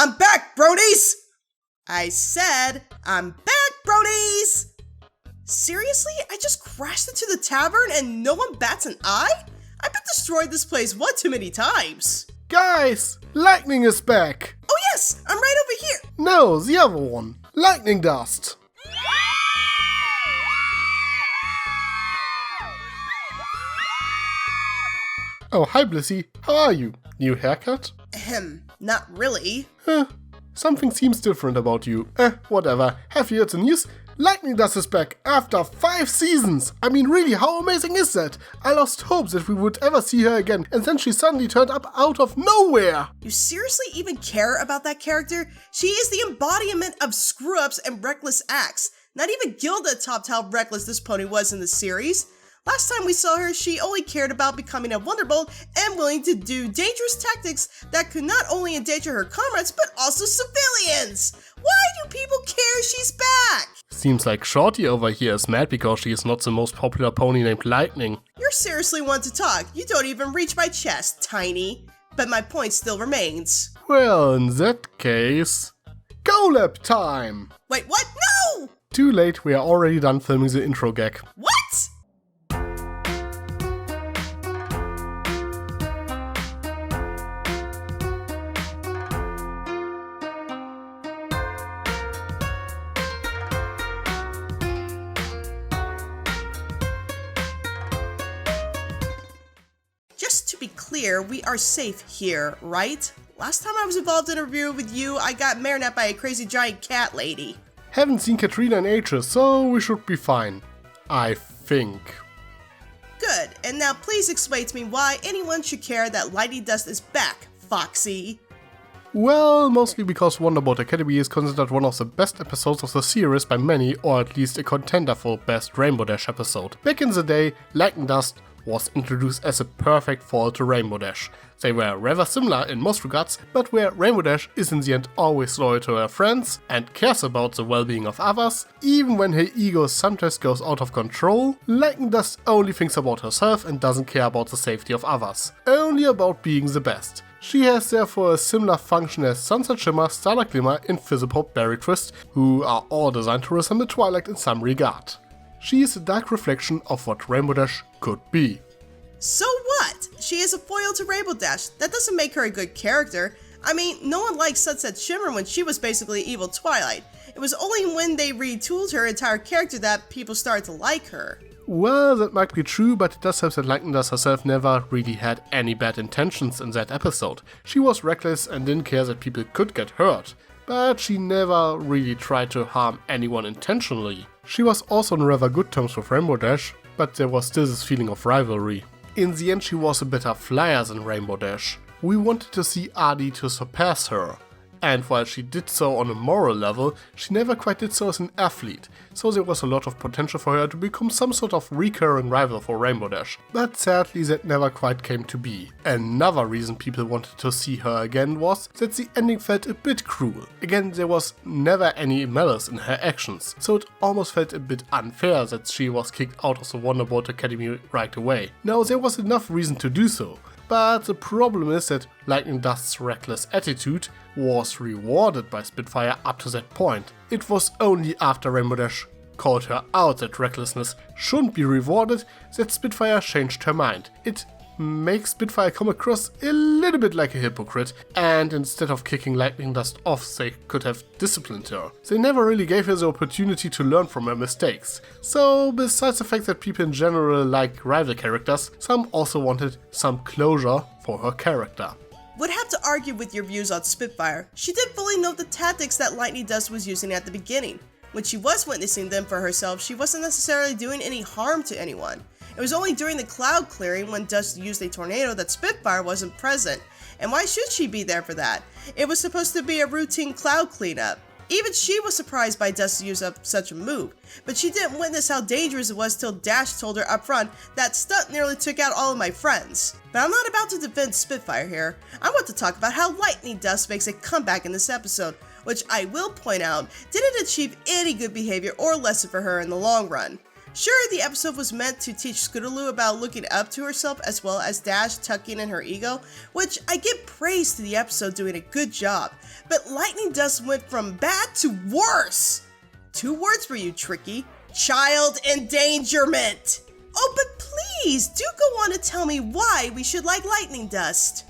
I'm back, bronies! I said, I'm back, bronies! Seriously? I just crashed into the tavern and no one bats an eye? I've been destroyed this place one too many times. Guys, lightning is back! Oh yes, I'm right over here! No, the other one. Lightning dust. Oh, hi Blissy. How are you? New haircut? Not really. Something seems different about you. Whatever. Have you heard the news? Lightning Dust is back after 5 seasons! I mean, really, how amazing is that? I lost hope that we would ever see her again, and then she suddenly turned up out of nowhere! You seriously even care about that character? She is the embodiment of screw-ups and reckless acts. Not even Gilda topped how reckless this pony was in the series. Last time we saw her, she only cared about becoming a Wonderbolt and willing to do dangerous tactics that could not only endanger her comrades, but also civilians! Why do people care she's back? Seems like Shorty over here is mad because she is not the most popular pony named Lightning. You're seriously one to talk. You don't even reach my chest, Tiny. But my point still remains. Well, in that case... Go Lab time! Wait, what? No! Too late, we are already done filming the intro gag. What? Just to be clear, we are safe here, right? Last time I was involved in a review with you, I got marinated by a crazy giant cat lady. Haven't seen Katrina in ages, so we should be fine. I think. Good, and now please explain to me why anyone should care that Lightning Dust is back, Foxy. Well, mostly because Wonderbolt Academy is considered one of the best episodes of the series by many, or at least a contender for best Rainbow Dash episode. Back in the day, Lightning Dust was introduced as a perfect foil to Rainbow Dash. They were rather similar in most regards, but where Rainbow Dash is in the end always loyal to her friends and cares about the well-being of others, even when her ego sometimes goes out of control, Lightning Dust only thinks about herself and doesn't care about the safety of others, only about being the best. She has therefore a similar function as Sunset Shimmer, Starlight Glimmer, and FinnThePony Berry Twist, who are all designed to resemble Twilight in some regard. She is a dark reflection of what Rainbow Dash could be. So what? She is a foil to Rainbow Dash. That doesn't make her a good character. I mean, no one liked Sunset Shimmer when she was basically evil Twilight. It was only when they retooled her entire character that people started to like her. Well, that might be true, but it does help that Lightning Dust herself never really had any bad intentions in that episode. She was reckless and didn't care that people could get hurt, but she never really tried to harm anyone intentionally. She was also on rather good terms with Rainbow Dash, but there was still this feeling of rivalry. In the end, she was a better flyer than Rainbow Dash. We wanted to see Adi to surpass her. And while she did so on a moral level, she never quite did so as an athlete, so there was a lot of potential for her to become some sort of recurring rival for Rainbow Dash. But sadly that never quite came to be. Another reason people wanted to see her again was that the ending felt a bit cruel. Again, there was never any malice in her actions, so it almost felt a bit unfair that she was kicked out of the Wonderbolt Academy right away. Now there was enough reason to do so. But the problem is that Lightning Dust's reckless attitude was rewarded by Spitfire up to that point. It was only after Rainbow Dash called her out that recklessness shouldn't be rewarded that Spitfire changed her mind. It makes Spitfire come across a little bit like a hypocrite, and instead of kicking Lightning Dust off, they could have disciplined her. They never really gave her the opportunity to learn from her mistakes. So besides the fact that people in general like rival characters, some also wanted some closure for her character. Would have to argue with your views on Spitfire. She did fully note the tactics that Lightning Dust was using at the beginning. When she was witnessing them for herself, she wasn't necessarily doing any harm to anyone. It was only during the cloud clearing when Dust used a tornado that Spitfire wasn't present. And why should she be there for that? It was supposed to be a routine cloud cleanup. Even she was surprised by Dust's use of such a move, but she didn't witness how dangerous it was till Dash told her up front that stunt nearly took out all of my friends. But I'm not about to defend Spitfire here. I want to talk about how Lightning Dust makes a comeback in this episode, which I will point out didn't achieve any good behavior or lesson for her in the long run. Sure, the episode was meant to teach Scootaloo about looking up to herself as well as Dash tucking in her ego, which I give praise to the episode doing a good job, but Lightning Dust went from bad to worse. 2 words for you, Tricky. Child endangerment. Oh, but please, do go on to tell me why we should like Lightning Dust.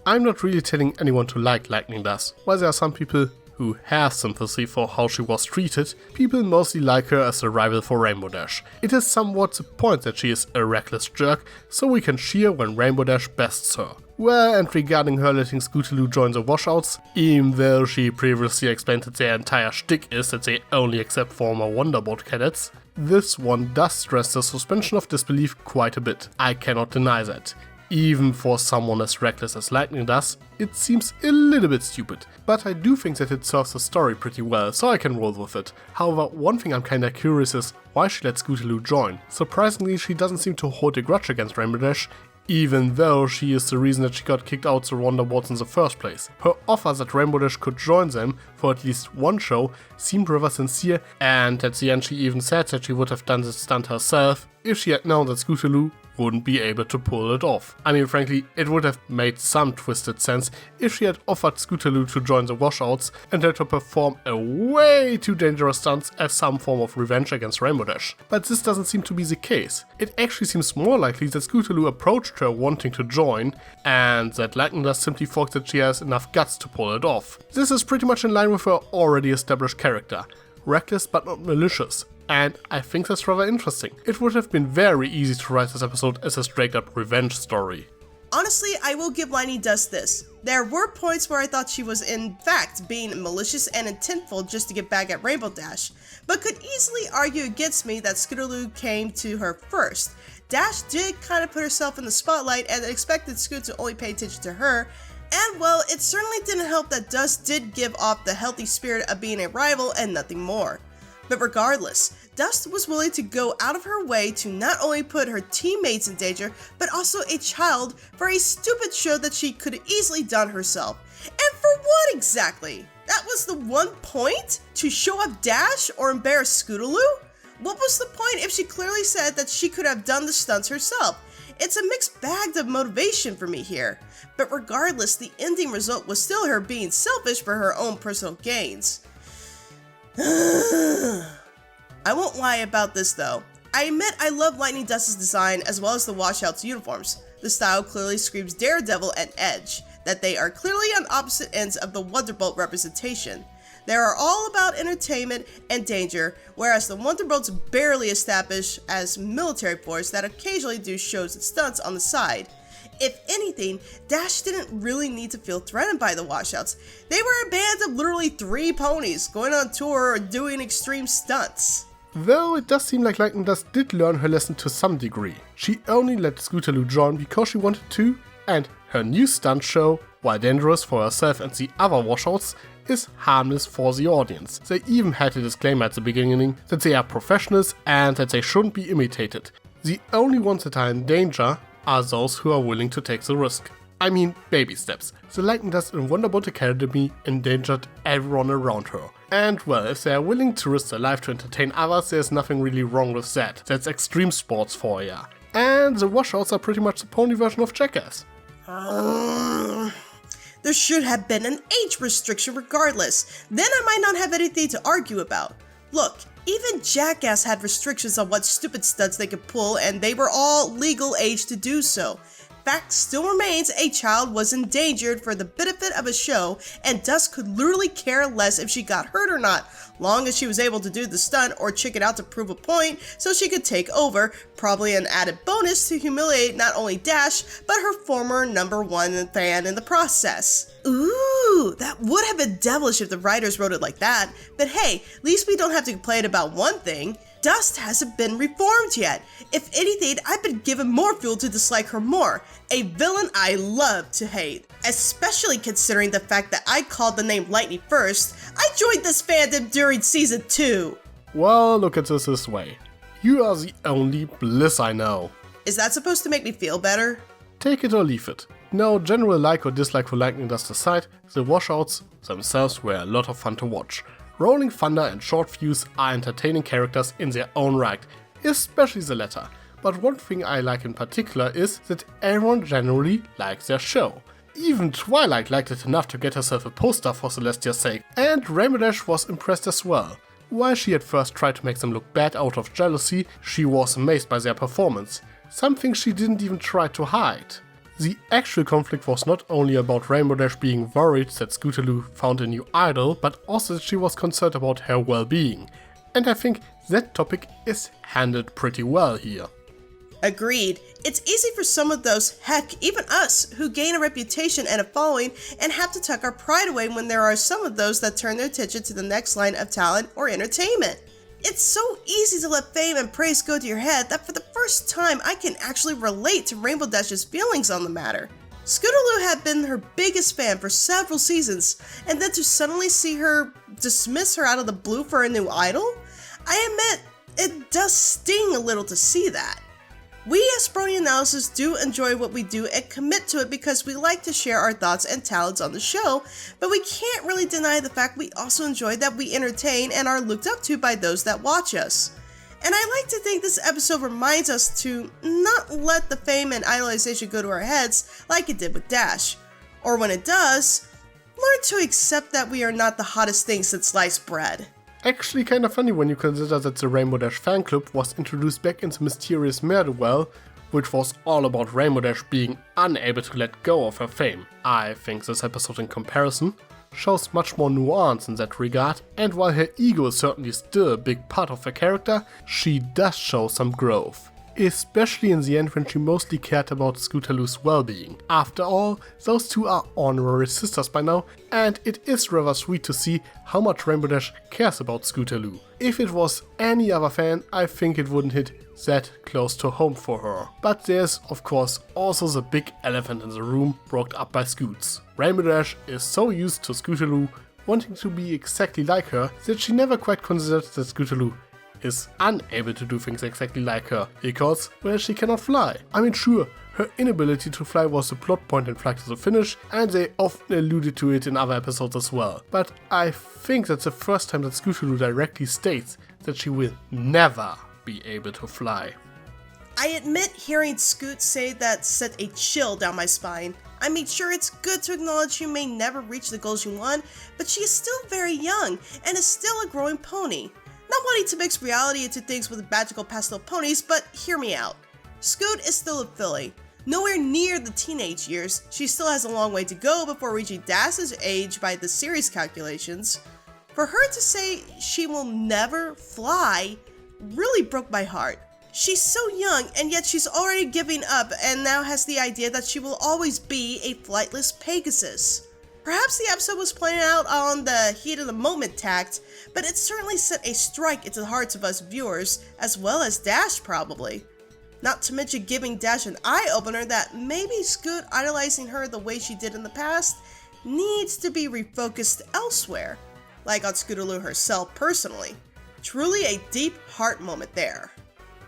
I'm not really telling anyone to like Lightning Dust. While there are some people who have sympathy for how she was treated, people mostly like her as a rival for Rainbow Dash. It is somewhat the point that she is a reckless jerk, so we can cheer when Rainbow Dash bests her. Well, and regarding her letting Scootaloo join the Washouts, even though she previously explained that their entire shtick is that they only accept former Wonderbolt cadets, this one does stress the suspension of disbelief quite a bit. I cannot deny that. Even for someone as reckless as Lightning does, it seems a little bit stupid, but I do think that it serves the story pretty well, so I can roll with it. However, one thing I'm kinda curious is why she let Scootaloo join. Surprisingly, she doesn't seem to hold a grudge against Rainbow Dash, even though she is the reason that she got kicked out the Wonderbolts in the first place. Her offer that Rainbow Dash could join them for at least one show seemed rather sincere, and at the end she even said that she would have done this stunt herself if she had known that Scootaloo wouldn't be able to pull it off. I mean, frankly, it would have made some twisted sense if she had offered Scootaloo to join the Washouts and had to perform a way too dangerous stunts as some form of revenge against Rainbow Dash. But this doesn't seem to be the case. It actually seems more likely that Scootaloo approached her wanting to join, and that Lightning Dust simply thought that she has enough guts to pull it off. This is pretty much in line with her already established character. Reckless but not malicious. And I think that's rather interesting. It would have been very easy to write this episode as a straight up revenge story. Honestly, I will give Lightning Dust this. There were points where I thought she was in fact being malicious and intentful just to get back at Rainbow Dash, but could easily argue against me that Scootaloo came to her first. Dash did kind of put herself in the spotlight and expected Scoot to only pay attention to her, and well, it certainly didn't help that Dust did give off the healthy spirit of being a rival and nothing more. But regardless, Dust was willing to go out of her way to not only put her teammates in danger, but also a child for a stupid show that she could have easily done herself. And for what exactly? That was the one point? To show up Dash or embarrass Scootaloo? What was the point if she clearly said that she could have done the stunts herself? It's a mixed bag of motivation for me here. But regardless, the ending result was still her being selfish for her own personal gains. I won't lie about this though. I admit I love Lightning Dust's design as well as the Washouts uniforms. The style clearly screams daredevil and edge, that they are clearly on opposite ends of the Wonderbolt representation. They are all about entertainment and danger, whereas the Wonderbolts barely established as military force that occasionally do shows and stunts on the side. If anything, Dash didn't really need to feel threatened by the Washouts. They were a band of literally 3 ponies going on tour or doing extreme stunts. Though it does seem like Lightning Dust did learn her lesson to some degree. She only let Scootaloo join because she wanted to, and her new stunt show, while dangerous for herself and the other Washouts, is harmless for the audience. They even had a disclaimer at the beginning that they are professionals and that they shouldn't be imitated. The only ones that are in danger are those who are willing to take the risk. I mean, baby steps. The Lightning Dust in Wonderbolt Academy endangered everyone around her. And well, if they are willing to risk their life to entertain others, there's nothing really wrong with that. That's extreme sports for ya. And the Washouts are pretty much the pony version of Jackass. There should have been an age restriction regardless. Then I might not have anything to argue about. Look, even Jackass had restrictions on what stupid stunts they could pull, and they were all legal age to do so. Fact still remains, a child was endangered for the benefit of a show, and Dust could literally care less if she got hurt or not, long as she was able to do the stunt or chicken out to prove a point so she could take over, probably an added bonus to humiliate not only Dash, but her former #1 fan in the process. Ooh, that would have been devilish if the writers wrote it like that, but hey, at least we don't have to complain about one thing. Dust hasn't been reformed yet. If anything, I've been given more fuel to dislike her more. A villain I love to hate. Especially considering the fact that I called the name Lightning first. I joined this fandom during season 2. Well, look at this way. You are the only Bliss I know. Is that supposed to make me feel better? Take it or leave it. No general like or dislike for Lightning Dust aside, the Washouts themselves were a lot of fun to watch. Rolling Thunder and Short Fuse are entertaining characters in their own right, especially the latter. But one thing I like in particular is that everyone generally likes their show. Even Twilight liked it enough to get herself a poster for Celestia's sake, and Rainbow Dash was impressed as well. While she at first tried to make them look bad out of jealousy, she was amazed by their performance, something she didn't even try to hide. The actual conflict was not only about Rainbow Dash being worried that Scootaloo found a new idol, but also that she was concerned about her well-being. And I think that topic is handled pretty well here. Agreed. It's easy for some of those, heck, even us, who gain a reputation and a following and have to tuck our pride away when there are some of those that turn their attention to the next line of talent or entertainment. It's so easy to let fame and praise go to your head that for the first time I can actually relate to Rainbow Dash's feelings on the matter. Scootaloo had been her biggest fan for several seasons, and then to suddenly see her dismiss her out of the blue for a new idol? I admit, it does sting a little to see that. We as Brony Analysis do enjoy what we do and commit to it because we like to share our thoughts and talents on the show, but we can't really deny the fact we also enjoy that we entertain and are looked up to by those that watch us. And I like to think this episode reminds us to not let the fame and idolization go to our heads like it did with Dash. Or when it does, learn to accept that we are not the hottest thing since sliced bread. Actually kinda funny when you consider that the Rainbow Dash fan club was introduced back in the mysterious Murderwell, which was all about Rainbow Dash being unable to let go of her fame. I think this episode in comparison shows much more nuance in that regard, and while her ego is certainly still a big part of her character, she does show some growth. Especially in the end when she mostly cared about Scootaloo's well-being. After all, those two are honorary sisters by now, and it is rather sweet to see how much Rainbow Dash cares about Scootaloo. If it was any other fan, I think it wouldn't hit that close to home for her. But there's of course also the big elephant in the room brought up by Scoots. Rainbow Dash is so used to Scootaloo wanting to be exactly like her that she never quite considered that Scootaloo is unable to do things exactly like her, because, well, she cannot fly. I mean, sure, her inability to fly was the plot point in Flight to the Finish, and they often alluded to it in other episodes as well. But I think that's the first time that Scootaloo directly states that she will never be able to fly. I admit hearing Scoot say that sent a chill down my spine. I mean, sure, it's good to acknowledge you may never reach the goals you want, but she is still very young, and is still a growing pony. Not wanting to mix reality into things with magical pastel ponies, but hear me out. Scoot is still a filly. Nowhere near the teenage years, she still has a long way to go before reaching Dash's age by the series calculations. For her to say she will never fly really broke my heart. She's so young, and yet she's already giving up and now has the idea that she will always be a flightless Pegasus. Perhaps the episode was playing out on the heat of the moment tact, but it certainly sent a strike into the hearts of us viewers, as well as Dash probably. Not to mention giving Dash an eye-opener that maybe Scoot idolizing her the way she did in the past needs to be refocused elsewhere, like on Scootaloo herself personally. Truly a deep heart moment there.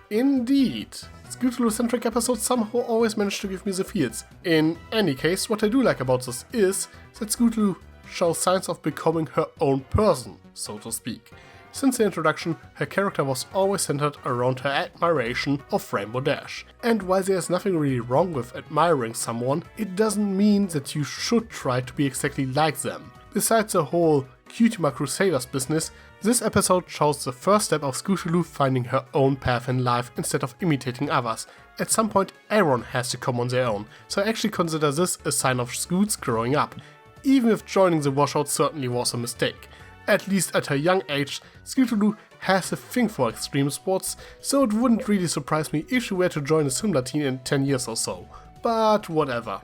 Indeed. Scootaloo-centric episodes somehow always manage to give me the feels. In any case, what I do like about this is that Scootaloo shows signs of becoming her own person, so to speak. Since the introduction, her character was always centered around her admiration of Rainbow Dash. And while there's nothing really wrong with admiring someone, it doesn't mean that you should try to be exactly like them. Besides the whole Cutima Crusaders business, this episode shows the first step of Scootaloo finding her own path in life instead of imitating others. At some point, everyone has to come on their own, so I actually consider this a sign of Scoots growing up, even if joining the Washouts certainly was a mistake. At least at her young age, Scootaloo has a thing for extreme sports, so it wouldn't really surprise me if she were to join a similar team in 10 years or so. But whatever.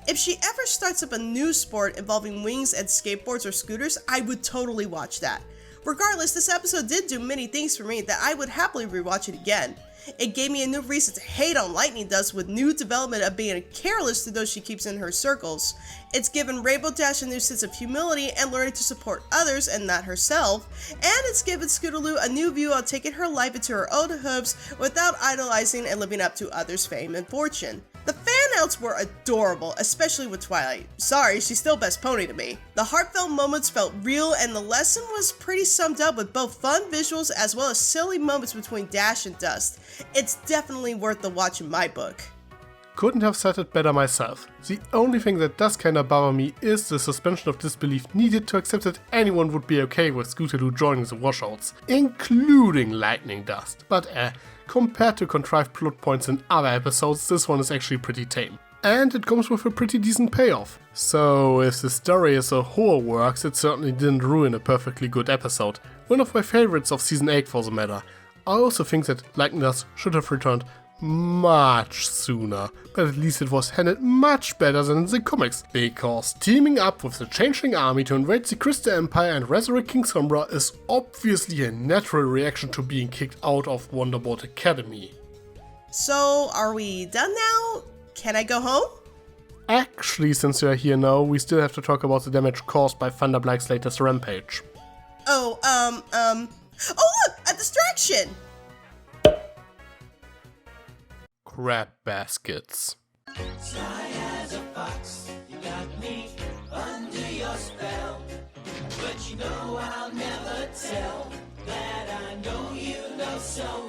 If she ever starts up a new sport involving wings and skateboards or scooters, I would totally watch that. Regardless, this episode did do many things for me that I would happily rewatch it again. It gave me a new reason to hate on Lightning Dust with new development of being careless to those she keeps in her circles. It's given Rainbow Dash a new sense of humility and learning to support others and not herself. And it's given Scootaloo a new view on taking her life into her own hooves without idolizing and living up to others' fame and fortune. The fan Washouts were adorable, especially with Twilight. Sorry, she's still best pony to me. The heartfelt moments felt real, and the lesson was pretty summed up with both fun visuals as well as silly moments between Dash and Dust. It's definitely worth the watch in my book. Couldn't have said it better myself. The only thing that does kinda bother me is the suspension of disbelief needed to accept that anyone would be okay with Scootaloo joining the Washouts, including Lightning Dust. But compared to contrived plot points in other episodes, this one is actually pretty tame. And it comes with a pretty decent payoff. So if the story as a whole works, it certainly didn't ruin a perfectly good episode. One of my favorites of season 8 for the matter. I also think that Lightning Dust should have returned much sooner, but at least it was handled much better than in the comics, because teaming up with the Changeling army to invade the Crystal Empire and resurrect King Sombra is obviously a natural reaction to being kicked out of Wonderbolt Academy. So, are we done now? Can I go home? Actually, since you're here now, we still have to talk about the damage caused by Thunderblack's latest rampage. Oh, oh look, a distraction! Crab baskets. Sly as a fox, you got me under your spell. But you know I'll never tell that I know you know so